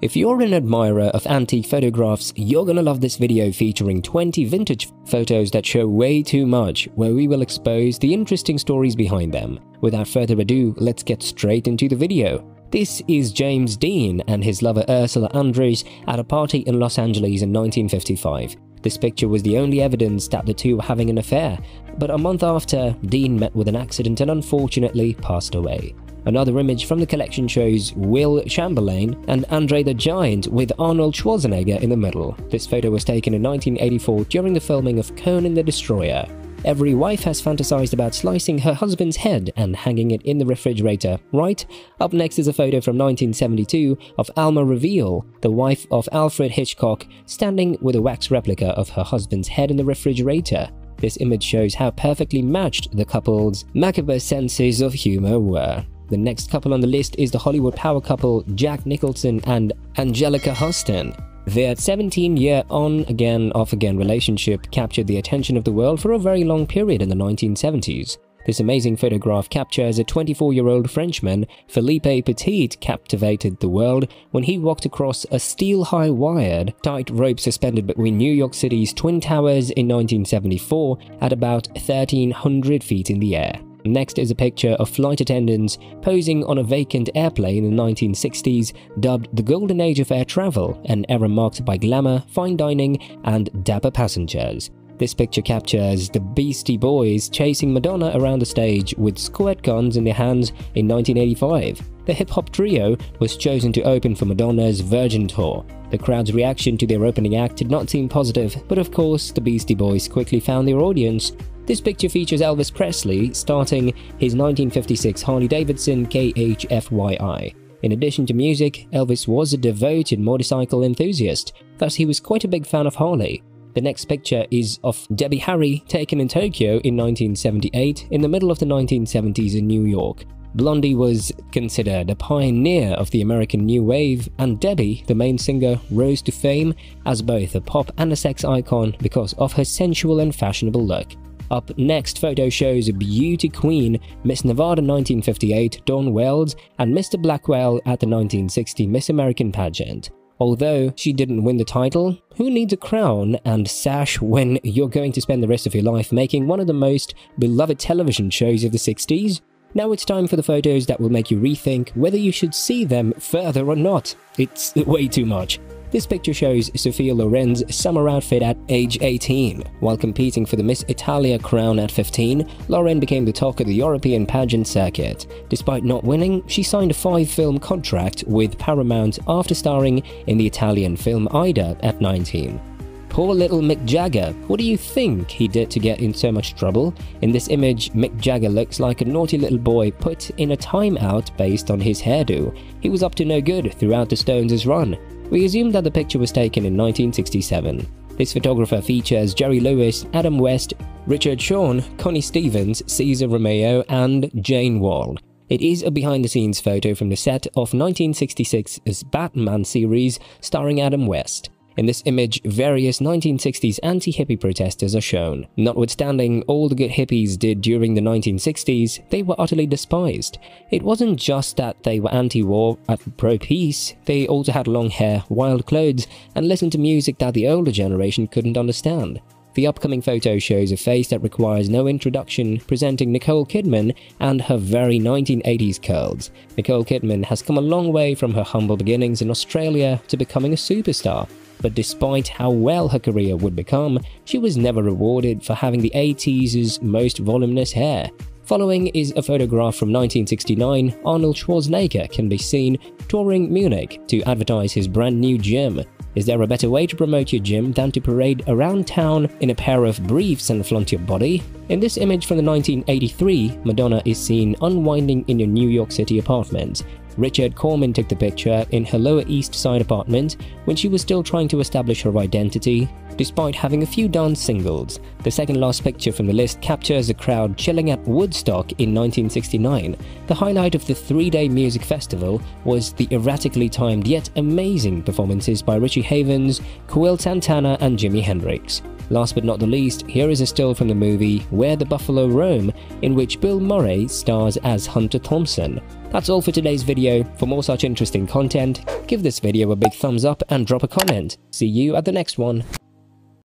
If you're an admirer of antique photographs, you're gonna love this video featuring 20 vintage photos that show way too much, where we will expose the interesting stories behind them. Without further ado, let's get straight into the video. This is James Dean and his lover Ursula at a party in Los Angeles in 1955. This picture was the only evidence that the two were having an affair, but a month after, Dean met with an accident and unfortunately passed away. Another image from the collection shows Will Chamberlain and Andre the Giant with Arnold Schwarzenegger in the middle. This photo was taken in 1984 during the filming of Conan the Destroyer. Every wife has fantasized about slicing her husband's head and hanging it in the refrigerator, right? Up next is a photo from 1972 of Alma Reveal, the wife of Alfred Hitchcock, standing with a wax replica of her husband's head in the refrigerator. This image shows how perfectly matched the couple's macabre senses of humor were. The next couple on the list is the Hollywood power couple Jack Nicholson and Angelica Huston. Their 17-year on-again, off-again relationship captured the attention of the world for a very long period in the 1970s. This amazing photograph captures a 24-year-old Frenchman, Felipe Petit, captivated the world when he walked across a steel-high wired tight rope suspended between New York City's Twin Towers in 1974 at about 1,300 feet in the air. Next is a picture of flight attendants posing on a vacant airplane in the 1960s, dubbed the golden age of air travel, an era marked by glamour, fine dining, and dapper passengers. This picture captures the Beastie Boys chasing Madonna around the stage with squirt guns in their hands in 1985. The hip-hop trio was chosen to open for Madonna's Virgin Tour. The crowd's reaction to their opening act did not seem positive, but of course the Beastie Boys quickly found their audience. This picture features Elvis Presley starting his 1956 Harley-Davidson KHFYI. In addition to music, Elvis was a devoted motorcycle enthusiast, thus he was quite a big fan of Harley. The next picture is of Debbie Harry, taken in Tokyo in 1978 in the middle of the 1970s in New York. Blondie was considered a pioneer of the American New Wave, and Debbie, the main singer, rose to fame as both a pop and a sex icon because of her sensual and fashionable look. Up next, photo shows a beauty queen, Miss Nevada 1958, Dawn Wells, and Mr. Blackwell at the 1960 Miss American pageant. Although she didn't win the title, who needs a crown and sash when you're going to spend the rest of your life making one of the most beloved television shows of the 60s? Now it's time for the photos that will make you rethink whether you should see them further or not. It's way too much. This picture shows Sophia Lorenz summer outfit at age 18. While competing for the Miss Italia crown at 15, Loren became the talk of the European pageant circuit. Despite not winning, she signed a 5-film contract with Paramount after starring in the Italian film Ida at 19. Poor little Mick Jagger, what do you think he did to get in so much trouble? In this image, Mick Jagger looks like a naughty little boy put in a timeout based on his hairdo. He was up to no good throughout the Stones' run. We assume that the picture was taken in 1967. This photographer features Jerry Lewis, Adam West, Richard Shawn, Connie Stevens, Cesar Romeo, and Jane Wall. It is a behind-the-scenes photo from the set of 1966's Batman series starring Adam West. In this image, various 1960s anti-hippie protesters are shown. Notwithstanding all the good hippies did during the 1960s, they were utterly despised. It wasn't just that they were anti-war and pro-peace, they also had long hair, wild clothes, and listened to music that the older generation couldn't understand. The upcoming photo shows a face that requires no introduction, presenting Nicole Kidman and her very 1980s curls. Nicole Kidman has come a long way from her humble beginnings in Australia to becoming a superstar. But despite how well her career would become, she was never rewarded for having the 80s' most voluminous hair. Following is a photograph from 1969. Arnold Schwarzenegger can be seen touring Munich to advertise his brand new gym. Is there a better way to promote your gym than to parade around town in a pair of briefs and flaunt your body? In this image from the 1983, Madonna is seen unwinding in a New York City apartment. Richard Corman took the picture in her Lower East Side apartment when she was still trying to establish her identity, despite having a few dance singles. The second last picture from the list captures a crowd chilling at Woodstock in 1969. The highlight of the 3-day music festival was the erratically timed yet amazing performances by Richie Havens, Coil Santana, and Jimi Hendrix. Last but not the least, here is a still from the movie Where the Buffalo Roam, in which Bill Murray stars as Hunter Thompson. That's all for today's video. For more such interesting content, give this video a big thumbs up and drop a comment. See you at the next one.